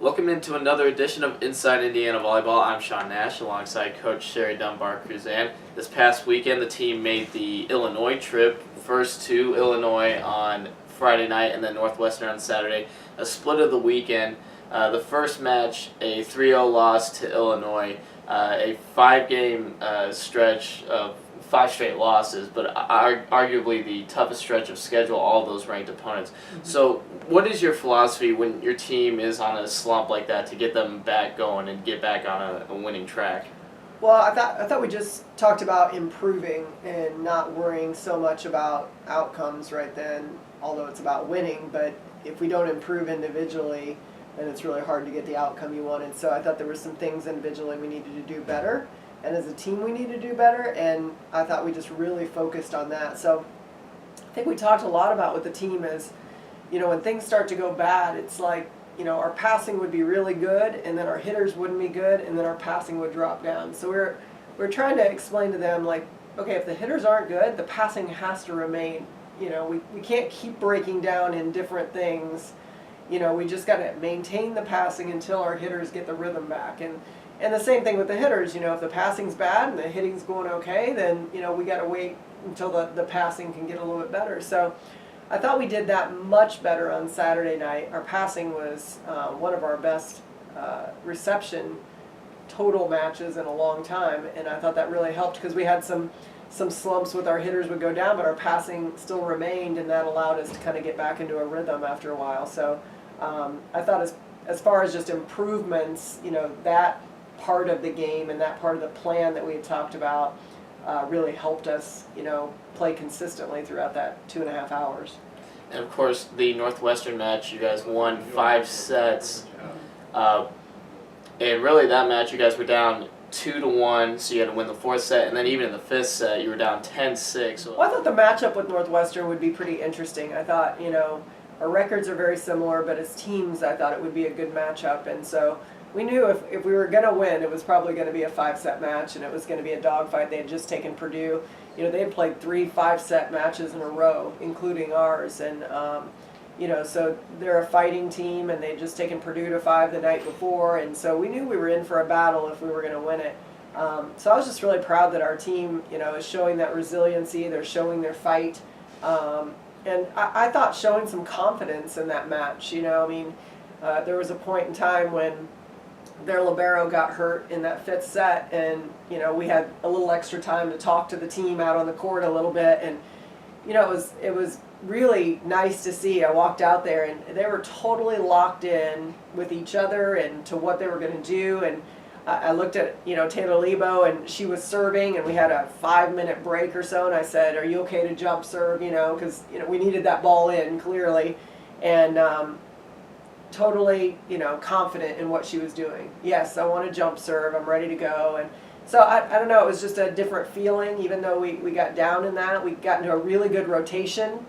Welcome into another edition of Inside Indiana Volleyball. I'm Sean Nash alongside Coach Sherry Dunbar-Kruzan. This past weekend the team made the Illinois trip, first to Illinois on Friday night and then Northwestern on Saturday. A split of the weekend. The first match, a 3-0 loss to Illinois, a 5-game stretch of 5 straight losses, but arguably the toughest stretch of schedule, all those ranked opponents. So what is your philosophy when your team is on a slump like that to get them back going and get back on a winning track? Well, I thought we just talked about improving and not worrying so much about outcomes right then, although it's about winning. But if we don't improve individually, then it's really hard to get the outcome you wanted. So I thought there were some things individually we needed to do better, and as a team we need to do better, and I thought we just really focused on that. So I think we talked a lot about with the team is, when things start to go bad, it's like, our passing would be really good, and then our hitters wouldn't be good, and then our passing would drop down. So we're trying to explain to them, like, okay, if the hitters aren't good, the passing has to remain. We can't keep breaking down in different things. We just got to maintain the passing until our hitters get the rhythm back. And the same thing with the hitters. If the passing's bad and the hitting's going okay, then, we got to wait until the passing can get a little bit better. So I thought we did that much better on Saturday night. Our passing was one of our best reception total matches in a long time, and I thought that really helped because we had some slumps with our hitters would go down, but our passing still remained, and that allowed us to kind of get back into a rhythm after a while. So I thought as far as just improvements, that part of the game and that part of the plan that we had talked about really helped us, play consistently throughout that 2.5 hours. And of course, the Northwestern match, you guys won 5 sets. And really that match, you guys were down 2-1, so you had to win the 4th set, and then even in the 5th set, you were down 10-6. Well, I thought the matchup with Northwestern would be pretty interesting. I thought, our records are very similar, but as teams, I thought it would be a good matchup, and so we knew if we were going to win, it was probably going to be a 5-set match, and it was going to be a dogfight. They had just taken Purdue. They had played 3 5-set matches in a row, including ours, and so they're a fighting team, and they'd just taken Purdue to 5 the night before, and so we knew we were in for a battle if we were going to win it. So I was just really proud that our team, is showing that resiliency. They're showing their fight, and I thought showing some confidence in that match. There was a point in time when their libero got hurt in that 5th set, and we had a little extra time to talk to the team out on the court a little bit, and it was really nice to see. I walked out there and they were totally locked in with each other and to what they were going to do, and I looked at Taylor Lebo, and she was serving, and we had a 5-minute break or so, and I said, "Are you okay to jump serve?" Because we needed that ball in clearly, and totally, confident in what she was doing. Yes, I want to jump serve. I'm ready to go. And so I don't know. It was just a different feeling. Even though we got down in that, we got into a really good rotation,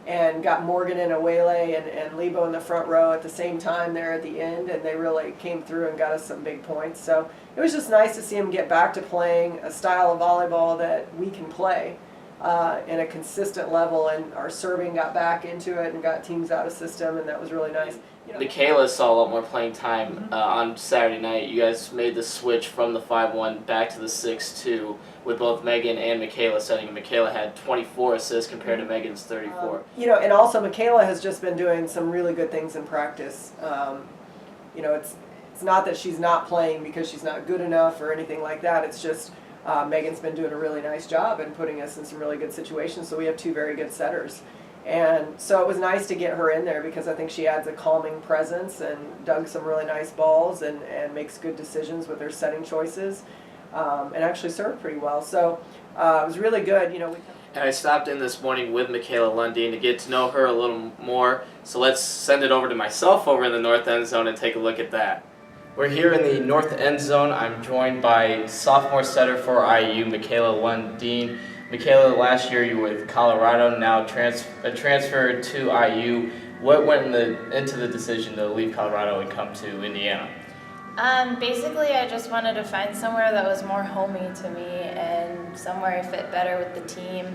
and got Morgan and Awele and Lebo in the front row at the same time there at the end, and they really came through and got us some big points. So it was just nice to see them get back to playing a style of volleyball that we can play in a consistent level, and our serving got back into it and got teams out of system, and that was really nice. Makayla saw a lot more playing time on Saturday night. You guys made the switch from the 5-1 back to the 6-2 with both Megan and Makayla setting. Makayla had 24 assists compared to Megan's 34. And also Makayla has just been doing some really good things in practice. It's not that she's not playing because she's not good enough or anything like that. It's just Megan's been doing a really nice job and putting us in some really good situations. So we have 2 very good setters. And so it was nice to get her in there because I think she adds a calming presence and dug some really nice balls and makes good decisions with her setting choices, and actually served pretty well. So it was really good. And I stopped in this morning with Makayla Lundin to get to know her a little more. So let's send it over to myself over in the north end zone and take a look at that. We're here in the north end zone. I'm joined by sophomore setter for IU, Makayla Lundin. Makayla, last year you were with Colorado, now transferred to IU. What went into the decision to leave Colorado and come to Indiana? Basically, I just wanted to find somewhere that was more homey to me and somewhere I fit better with the team.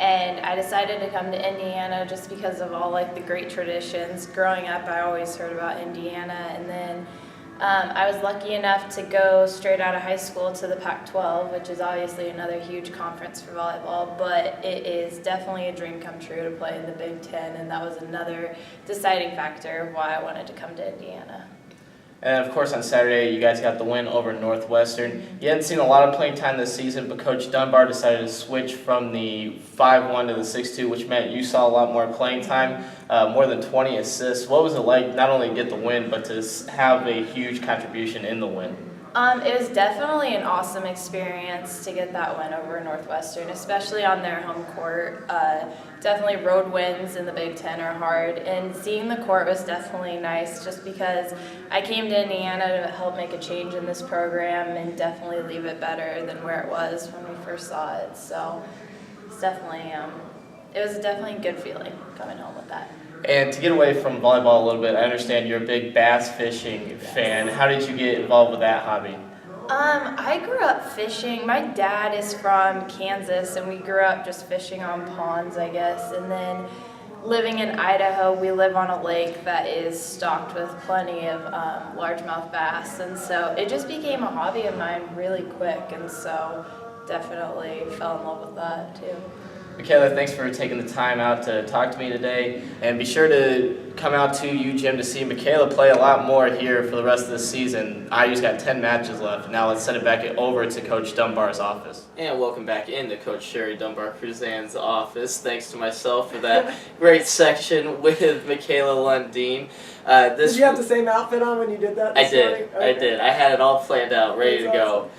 And I decided to come to Indiana just because of all the great traditions. Growing up, I always heard about Indiana, and then I was lucky enough to go straight out of high school to the Pac-12, which is obviously another huge conference for volleyball, but it is definitely a dream come true to play in the Big Ten, and that was another deciding factor of why I wanted to come to Indiana. And of course on Saturday you guys got the win over Northwestern. You hadn't seen a lot of playing time this season, but Coach Dunbar decided to switch from the 5-1 to the 6-2, which meant you saw a lot more playing time, more than 20 assists. What was it like not only to get the win, but to have a huge contribution in the win? It was definitely an awesome experience to get that win over Northwestern, especially on their home court. Definitely road wins in the Big Ten are hard, and seeing the court was definitely nice just because I came to Indiana to help make a change in this program and definitely leave it better than where it was when we first saw it. So it's definitely, it was definitely a good feeling coming home with that. And to get away from volleyball a little bit, I understand you're a big bass fishing fan. How did you get involved with that hobby? I grew up fishing. My dad is from Kansas, and we grew up just fishing on ponds, I guess. And then living in Idaho, we live on a lake that is stocked with plenty of largemouth bass. And so it just became a hobby of mine really quick, and so definitely fell in love with that too. Makayla, thanks for taking the time out to talk to me today, and be sure to come out to UGym to see Makayla play a lot more here for the rest of the season. IU's got 10 matches left. Now let's send it back over to Coach Dunbar's office. And welcome back into Coach Sherry Dunbar-Kruzan's office. Thanks to myself for that great section with Makayla Lundin. Did you have the same outfit on when you did that? I did. Okay. I did. I had it all planned out, ready to go.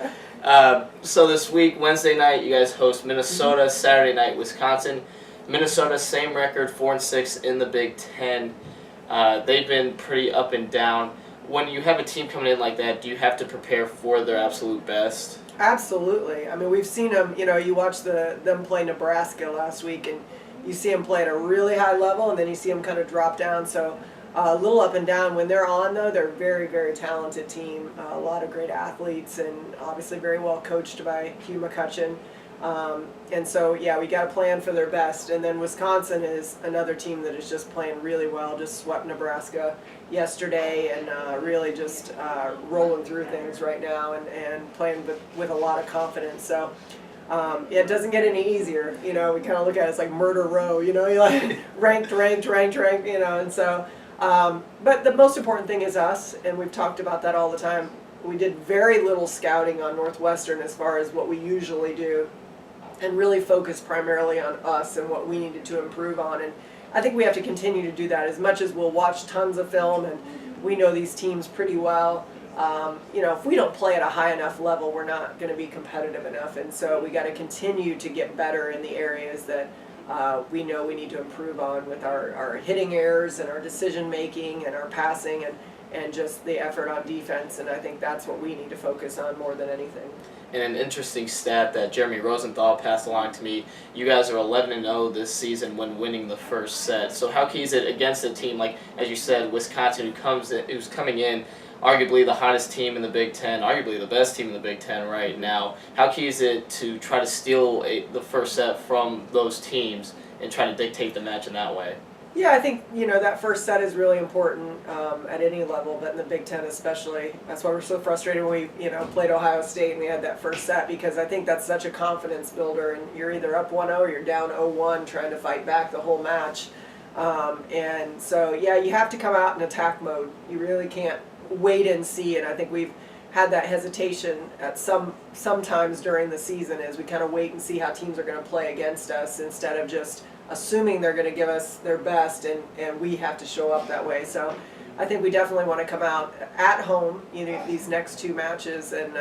So this week, Wednesday night, you guys host Minnesota. Saturday night, Wisconsin. Minnesota, same record, 4-6 in the Big Ten. They've been pretty up and down. When you have a team coming in like that, do you have to prepare for their absolute best? Absolutely. I mean, we've seen them. You know, you watch them play Nebraska last week, and you see them play at a really high level, and then you see them kind of drop down. So a little up and down. When they're on, though, they're a very, very talented team. A lot of great athletes, and obviously very well coached by Hugh McCutcheon. And so, yeah, we got to plan for their best. And then Wisconsin is another team that is just playing really well. Just swept Nebraska yesterday, and really just rolling through things right now, and playing with a lot of confidence. So it doesn't get any easier. You know, we kind of look at it as like murder row. You know, you like ranked. You know, and so. But the most important thing is us, and we've talked about that all the time. We did very little scouting on Northwestern as far as what we usually do, and really focused primarily on us and what we needed to improve on. And I think we have to continue to do that. As much as we'll watch tons of film and we know these teams pretty well, you know, if we don't play at a high enough level, we're not going to be competitive enough. And so we got to continue to get better in the areas that we know we need to improve on, with our hitting errors and our decision making and our passing and just the effort on defense. And I think that's what we need to focus on more than anything. And an interesting stat that Jeremy Rosenthal passed along to me, you guys are 11-0 this season when winning the first set. So how key is it against a team like, as you said, Wisconsin, who's coming in, arguably the hottest team in the Big Ten, arguably the best team in the Big Ten right now? How key is it to try to steal the first set from those teams and try to dictate the match in that way? Yeah, I think, you know, that first set is really important at any level, but in the Big Ten especially. That's why we're so frustrated when we, you know, played Ohio State and we had that first set, because I think that's such a confidence builder, and you're either up 1-0 or you're down 0-1 trying to fight back the whole match. And so, yeah, you have to come out in attack mode. You really can't wait and see, and I think we've had that hesitation at sometimes during the season, as we kind of wait and see how teams are going to play against us instead of just assuming they're going to give us their best, and we have to show up that way. So I think we definitely want to come out at home, you know, these next two matches, and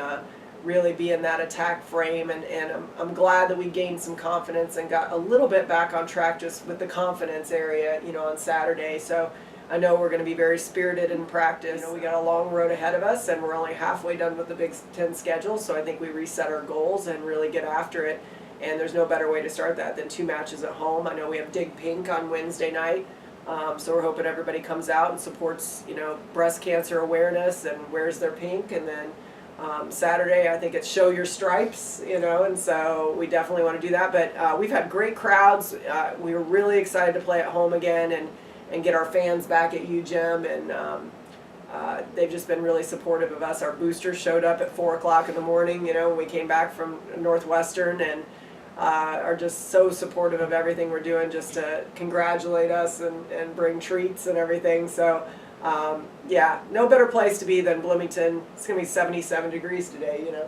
really be in that attack frame. And I'm glad that we gained some confidence and got a little bit back on track just with the confidence area, you know, on Saturday. So I know we're going to be very spirited in practice. You know, we got a long road ahead of us, and we're only halfway done with the Big Ten schedule, so I think we reset our goals and really get after it. And there's no better way to start that than two matches at home. I know we have Dig Pink on Wednesday night, so we're hoping everybody comes out and supports, you know, breast cancer awareness and wears their pink. And then Saturday, I think it's Show Your Stripes, you know, and so we definitely want to do that. But we've had great crowds. We were really excited to play at home again and get our fans back at UGym. And they've just been really supportive of us. Our boosters showed up at 4 o'clock in the morning, when we came back from Northwestern, and are just so supportive of everything we're doing, just to congratulate us and bring treats and everything. So, no better place to be than Bloomington. It's going to be 77 degrees today, You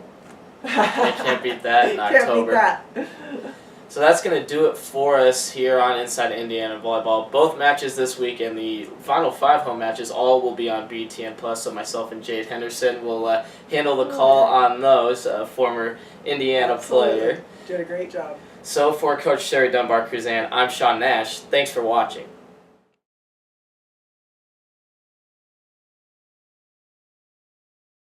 can't beat that in October. Can't beat that. So that's going to do it for us here on Inside Indiana Volleyball. Both matches this week and the final 5 home matches all will be on BTN+, so myself and Jade Henderson will handle the call on those, former Indiana player. Did a great job. So for Coach Sherry Dunbar-Kruzan, I'm Sean Nash. Thanks for watching.